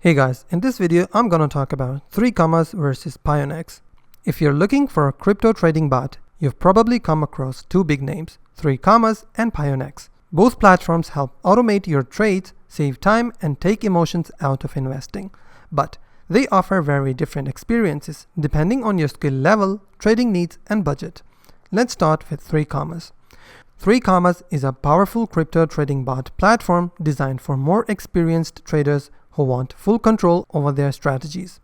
Hey guys, in this video I'm gonna talk about 3Commas versus Pionex. If you're looking for a crypto trading bot, you've probably come across two big names, 3Commas and Pionex. Both platforms help automate your trades, save time, and take emotions out of investing. But they offer very different experiences depending on your skill level, trading needs, and budget. Let's start with 3Commas. 3Commas is a powerful crypto trading bot platform designed for more experienced traders who want full control over their strategies.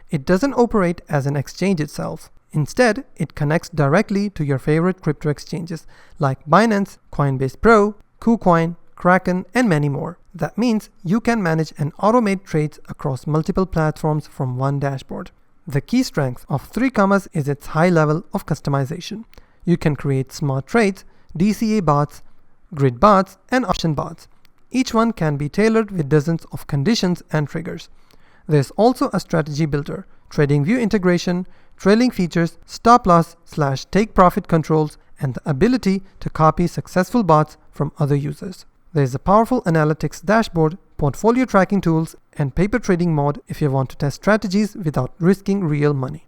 It doesn't operate as an exchange itself. Instead, it connects directly to your favorite crypto exchanges like Binance, Coinbase Pro, KuCoin, Kraken, and many more. That means you can manage and automate trades across multiple platforms from one dashboard. The key strength of 3Commas is its high level of customization. You can create smart trades, DCA bots, grid bots, and option bots. Each one can be tailored with dozens of conditions and triggers. There's also a strategy builder, trading view integration, trailing features, stop loss/take profit controls, and the ability to copy successful bots from other users. There's a powerful analytics dashboard, portfolio tracking tools, and paper trading mode if you want to test strategies without risking real money.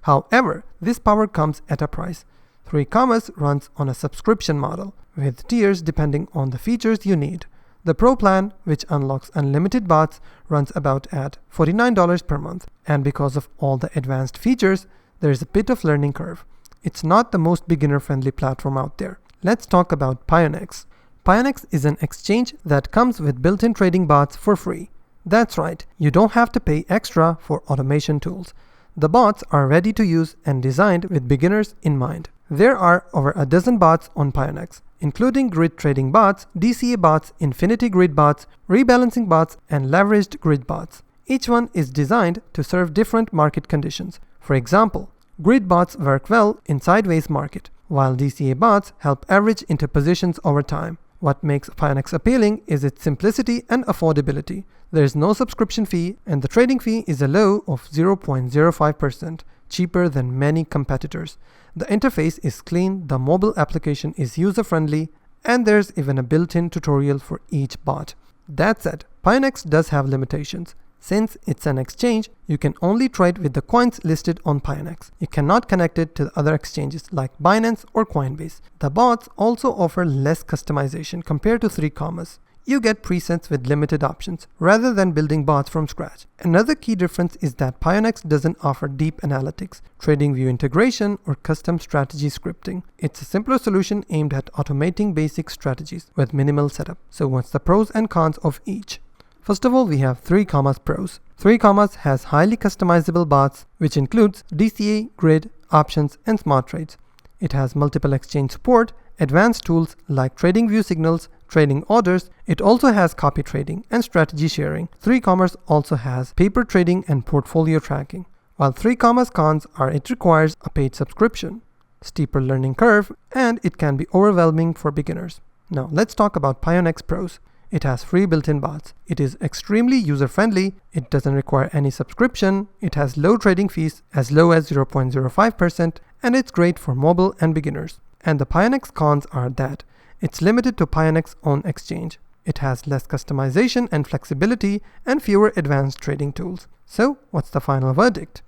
However, this power comes at a price. 3Commas runs on a subscription model, with tiers depending on the features you need. The Pro plan, which unlocks unlimited bots, runs about at $49 per month, and because of all the advanced features, there is a bit of learning curve. It's not the most beginner-friendly platform out there. Let's talk about Pionex. Pionex is an exchange that comes with built-in trading bots for free. That's right, you don't have to pay extra for automation tools. The bots are ready to use and designed with beginners in mind. There are over a dozen bots on Pionex, including grid trading bots, DCA bots, infinity grid bots, rebalancing bots, and leveraged grid bots. Each one is designed to serve different market conditions. For example, grid bots work well in sideways market, while DCA bots help average into positions over time. What makes Pionex appealing is its simplicity and affordability. There is no subscription fee, and the trading fee is a low of 0.05%, cheaper than many competitors. The interface is clean, the mobile application is user-friendly, and there's even a built-in tutorial for each bot. That said, Pionex does have limitations. Since it's an exchange, you can only trade with the coins listed on Pionex. You cannot connect it to other exchanges like Binance or Coinbase. The bots also offer less customization compared to 3Commas. You get presets with limited options, rather than building bots from scratch. Another key difference is that Pionex doesn't offer deep analytics, trading view integration, or custom strategy scripting. It's a simpler solution aimed at automating basic strategies with minimal setup. So what's the pros and cons of each? First of all, we have 3Commas pros. 3Commas has highly customizable bots, which includes DCA, grid, options, and smart trades. It has multiple exchange support, advanced tools like trading view signals, trading orders. It also has copy trading and strategy sharing. 3Commas also has paper trading and portfolio tracking. While 3Commas cons are it requires a paid subscription, steeper learning curve, and it can be overwhelming for beginners. Now let's talk about Pionex pros. It has free built-in bots. It is extremely user-friendly. It doesn't require any subscription. It has low trading fees, as low as 0.05%, and it's great for mobile and beginners. And the Pionex cons are that it's limited to Pionex's own exchange. It has less customization and flexibility and fewer advanced trading tools. So what's the final verdict?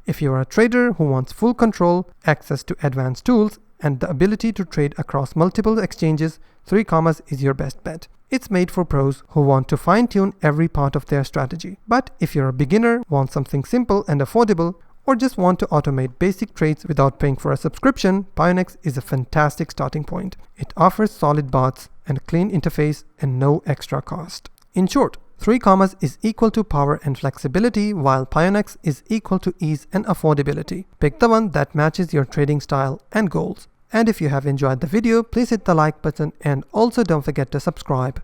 If you are a trader who wants full control, access to advanced tools, and the ability to trade across multiple exchanges, 3Commas is your best bet. It's made for pros who want to fine-tune every part of their strategy. But if you're a beginner, want something simple and affordable, or just want to automate basic trades without paying for a subscription, Pionex is a fantastic starting point. It offers solid bots and a clean interface and no extra cost. In short, 3Commas is equal to power and flexibility, while Pionex is equal to ease and affordability. Pick the one that matches your trading style and goals. And if you have enjoyed the video, please hit the like button and also don't forget to subscribe.